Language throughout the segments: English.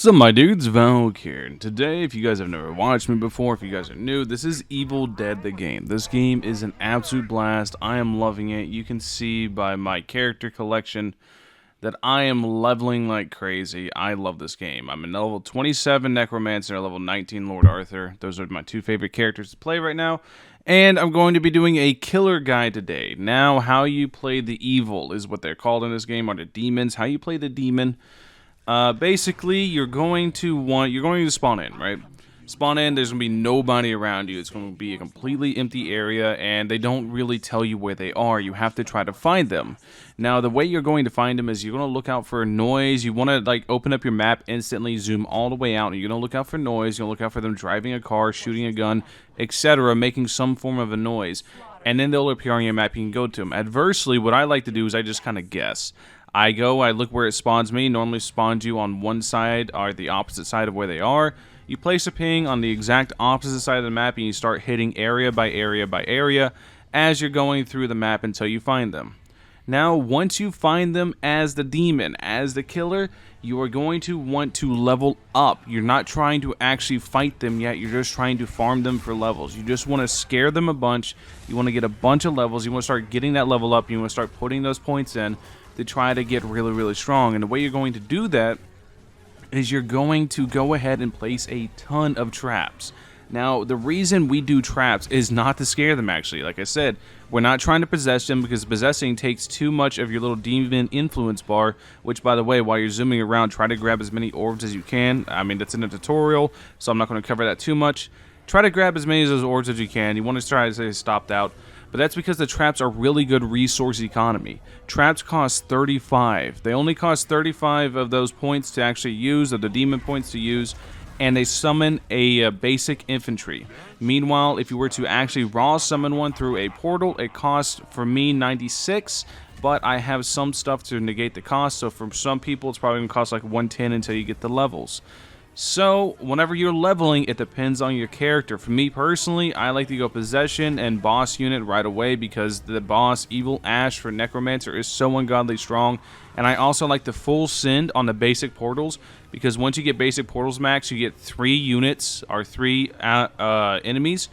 So my dude's Valkyrja, and today, if you guys have never watched me before, if you guys are new, this is Evil Dead the game. This game is an absolute blast. I am loving it. You can see by my character collection that I am leveling like crazy. I love this game. I'm a level 27 Necromancer, level 19 Lord Arthur. Those are my two favorite characters to play right now. And I'm going to be doing a killer guide today. Now, how you play the evil is what they're called in this game, or the demons. How you play the demon. Basically, you're going to spawn in, right? Spawn in, there's going to be nobody around you. It's going to be a completely empty area, and they don't really tell you where they are. You have to try to find them. Now, the way you're going to find them is you're going to look out for noise. You want to, like, open up your map instantly, zoom all the way out, and you're going to look out for noise. You're going to look out for them driving a car, shooting a gun, etc., making some form of a noise. And then they'll appear on your map. You can go to them. Adversely, what I like to do is I just kind of guess. I look where it spawns me. Normally spawns you on one side or the opposite side of where they are. You place a ping on the exact opposite side of the map and you start hitting area by area by area as you're going through the map until you find them. Now, once you find them as the demon, as the killer, you are going to want to level up. You're not trying to actually fight them yet. You're just trying to farm them for levels. You just want to scare them a bunch. You want to get a bunch of levels. You want to start getting that level up. You want to start putting those points in to try to get really, really strong. And the way you're going to do that is you're going to go ahead and place a ton of traps. Now, the reason we do traps is not to scare them, actually. Like I said, we're not trying to possess them because possessing takes too much of your little demon influence bar, which, by the way, while you're zooming around, try to grab as many orbs as you can. I mean, that's in a tutorial, so I'm not going to cover that too much. Try to grab as many of those orbs as you can. You want to try to stay stopped out. But that's because the traps are really good resource economy. Traps cost 35. They only cost 35 of those points to actually use, of the demon points to use, and they summon a basic infantry. Meanwhile, if you were to actually raw summon one through a portal, it costs, for me, 96, but I have some stuff to negate the cost, so for some people it's probably going to cost like 110 until you get the levels. So, whenever you're leveling, it depends on your character. For me personally, I like to go Possession and Boss Unit right away because the boss, Evil Ash for Necromancer, is so ungodly strong. And I also like the full send on the basic portals because once you get basic portals max, you get 3 units or 3 enemies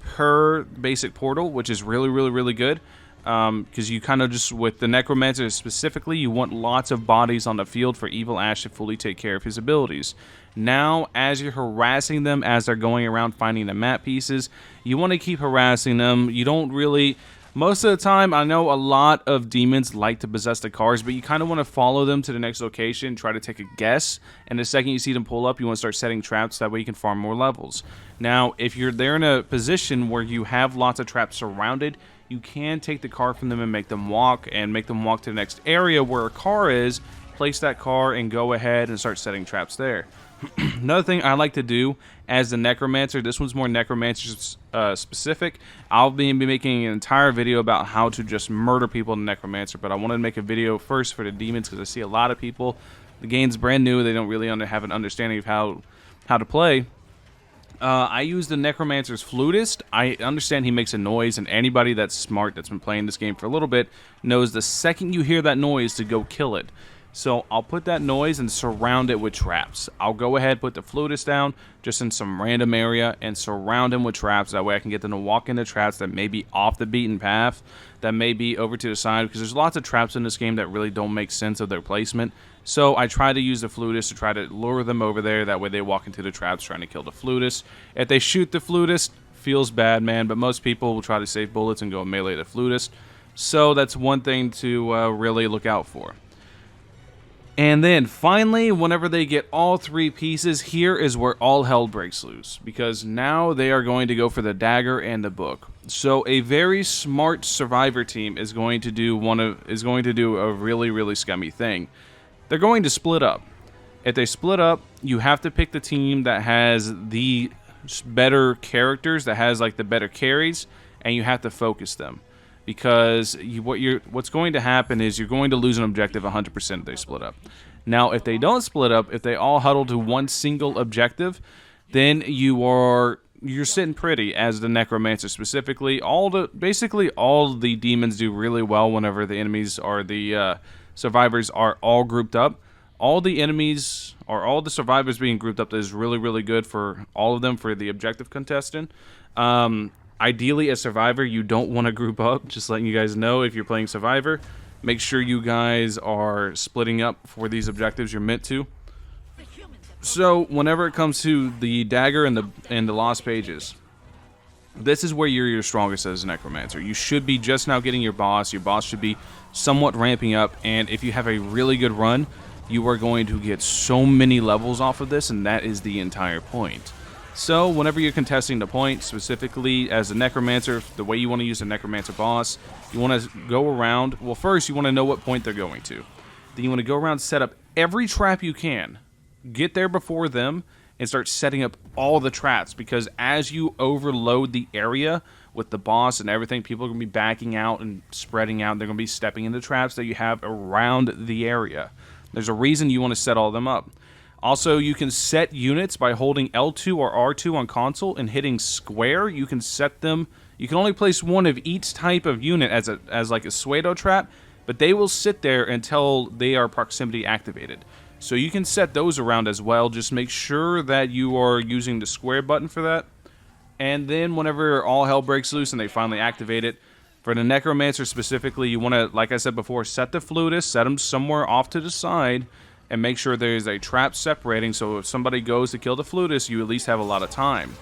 per basic portal, which is really, really, really good. Because you kind of just, with the Necromancer specifically, you want lots of bodies on the field for Evil Ash to fully take care of his abilities. Now, as you're harassing them, as they're going around finding the map pieces, you want to keep harassing them. You don't really... Most of the time, I know a lot of demons like to possess the cars, but you kind of want to follow them to the next location, try to take a guess, and the second you see them pull up, you want to start setting traps, that way you can farm more levels. Now, if you're there in a position where you have lots of traps surrounded, you can take the car from them and make them walk to the next area where a car is, place that car, and go ahead and start setting traps there. Another thing I like to do as the Necromancer, this one's more Necromancer specific. I'll be making an entire video about how to just murder people in the Necromancer, but I wanted to make a video first for the demons because I see a lot of people, the game's brand new, they don't really have an understanding of how to play. I use the Necromancer's Flutist. I understand he makes a noise, and anybody that's smart that's been playing this game for a little bit knows the second you hear that noise to go kill it. So I'll put that noise and surround it with traps. I'll go ahead, put the Flutist down just in some random area and surround him with traps. That way I can get them to walk into traps that may be off the beaten path, that may be over to the side, because there's lots of traps in this game that really don't make sense of their placement. So I try to use the Flutist to try to lure them over there. That way they walk into the traps trying to kill the Flutist. If they shoot the Flutist, feels bad, man, but most people will try to save bullets and go melee the Flutist. So that's one thing to really look out for. And then, finally, whenever they get all 3 pieces, here is where all hell breaks loose. Because now they are going to go for the dagger and the book. So, a very smart survivor team is going to do a really, really scummy thing. They're going to split up. If they split up, you have to pick the team that has the better characters, that has like the better carries, and you have to focus them. Because what's going to happen is you're going to lose an objective 100% if they split up. Now, if they don't split up, if they all huddle to one single objective, then you're sitting pretty as the Necromancer specifically. Basically all the demons do really well whenever the enemies or the survivors are all grouped up. all the enemies or all the survivors being grouped up is really, really good for all of them for the objective contestant. Ideally, as Survivor, you don't want to group up. Just letting you guys know, if you're playing Survivor, make sure you guys are splitting up for these objectives you're meant to. So, whenever it comes to the dagger and the lost pages, this is where you're your strongest as a necromancer. You should be just now getting your boss. Your boss should be somewhat ramping up, and if you have a really good run, you are going to get so many levels off of this, and that is the entire point. So, whenever you're contesting the point, specifically as a necromancer, the way you want to use a necromancer boss, you want to go around. Well, first, you want to know what point they're going to. Then you want to go around, set up every trap you can. Get there before them, and start setting up all the traps, because as you overload the area with the boss and everything, people are going to be backing out and spreading out. They're going to be stepping into traps that you have around the area. There's a reason you want to set all of them up. Also, you can set units by holding L2 or R2 on console and hitting square. You can set them. You can only place one of each type of unit as like a pseudo trap, but they will sit there until they are proximity activated. So you can set those around as well. Just make sure that you are using the square button for that. And then whenever all hell breaks loose and they finally activate it, for the necromancer specifically, you want to, like I said before, set the flutist, set them somewhere off to the side, and make sure there's a trap separating, so if somebody goes to kill the flutist, you at least have a lot of time.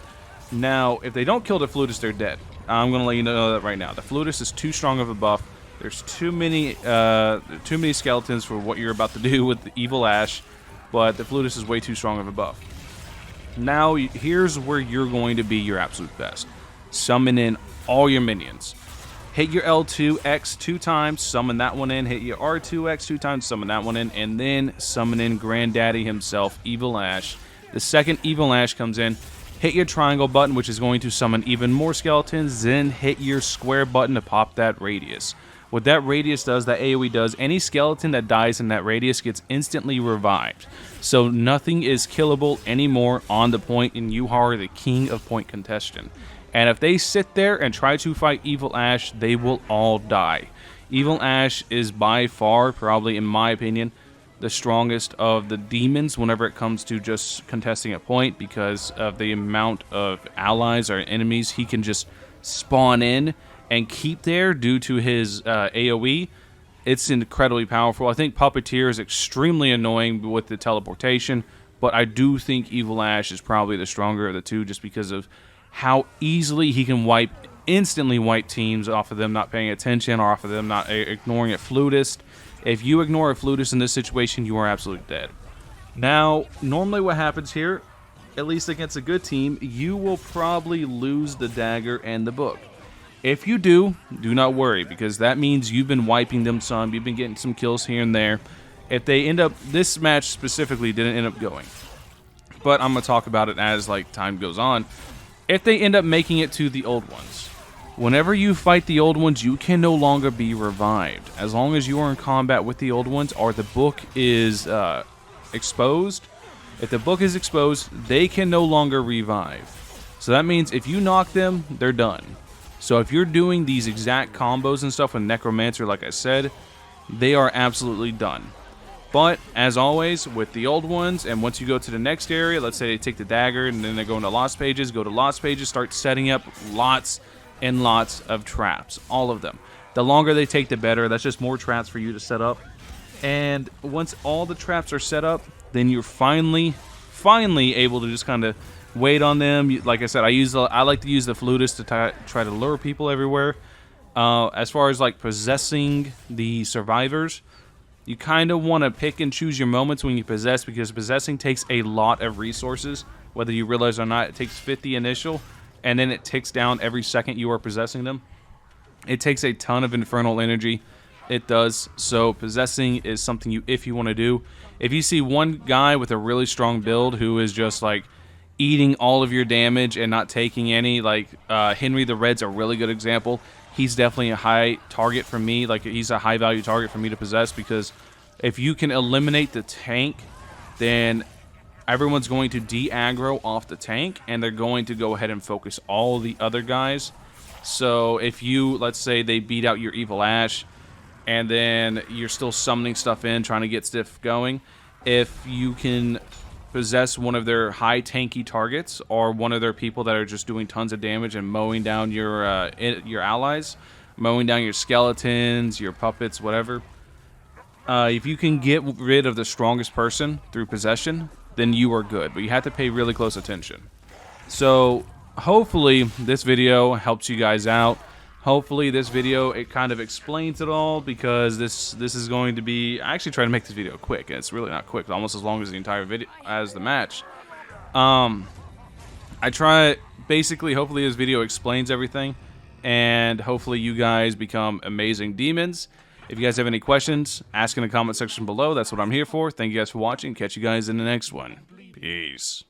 Now, if they don't kill the flutist, they're dead. I'm going to let you know that right now. The flutist is too strong of a buff. There's too many skeletons for what you're about to do with the Evil Ash, but the flutist is way too strong of a buff. Now, here's where you're going to be your absolute best. Summon in all your minions. Hit your L2X 2 times, summon that one in. Hit your R2X 2 times, summon that one in. And then summon in Granddaddy himself, Evil Ash. The second Evil Ash comes in, hit your triangle button, which is going to summon even more skeletons. Then hit your square button to pop that radius. What that radius does, that AoE does, any skeleton that dies in that radius gets instantly revived. So nothing is killable anymore on the point, and you are the king of point contestant. And if they sit there and try to fight Evil Ash, they will all die. Evil Ash is by far, probably in my opinion, the strongest of the demons whenever it comes to just contesting a point, because of the amount of allies or enemies he can just spawn in and keep there due to his AoE. It's incredibly powerful. I think Puppeteer is extremely annoying with the teleportation, but I do think Evil Ash is probably the stronger of the two, just because of how easily he can instantly wipe teams off of them not paying attention, or off of them not ignoring a flutist. If you ignore a flutist in this situation, you are absolutely dead. Now, normally what happens here, at least against a good team, you will probably lose the dagger and the book. If you do, do not worry, because that means you've been wiping them some, you've been getting some kills here and there. If they end up, this match specifically didn't end up going, but I'm going to talk about it as like time goes on. If they end up making it to the old ones, whenever you fight the old ones, you can no longer be revived. As long as you are in combat with the old ones, or the book is exposed. If the book is exposed, they can no longer revive. So that means if you knock them, they're done. So if you're doing these exact combos and stuff with Necromancer, like I said, they are absolutely done. But, as always, with the old ones, and once you go to the next area, let's say they take the dagger, and then they go into Lost Pages, go to Lost Pages, start setting up lots and lots of traps. All of them. The longer they take, the better. That's just more traps for you to set up. And once all the traps are set up, then you're finally able to just kind of wait on them. Like I said, I like to use the flutist to try to lure people everywhere. As far as like possessing the survivors, you kind of want to pick and choose your moments when you possess, because possessing takes a lot of resources. Whether you realize or not, it takes 50 initial, and then it ticks down every second you are possessing them. It takes a ton of infernal energy. It does. So possessing is something if you want to do. If you see one guy with a really strong build who is just like eating all of your damage and not taking any, like Henry the Red's a really good example. He's definitely a high target for me. Like, he's a high value target for me to possess, because if you can eliminate the tank, then everyone's going to de-aggro off the tank, and they're going to go ahead and focus all the other guys. So if you, let's say they beat out your Evil Ash, and then you're still summoning stuff in, trying to get stuff going, if you can possess one of their high tanky targets or one of their people that are just doing tons of damage and mowing down your allies, mowing down your skeletons, your puppets, whatever. If you can get rid of the strongest person through possession, then you are good. But you have to pay really close attention. So hopefully this video helps you guys out. Hopefully this video, it kind of explains it all, because this is going to be... I actually try to make this video quick, and it's really not quick. It's almost as long as the entire video, as the match. I try... Basically, hopefully this video explains everything, and hopefully you guys become amazing demons. If you guys have any questions, ask in the comment section below. That's what I'm here for. Thank you guys for watching. Catch you guys in the next one. Peace.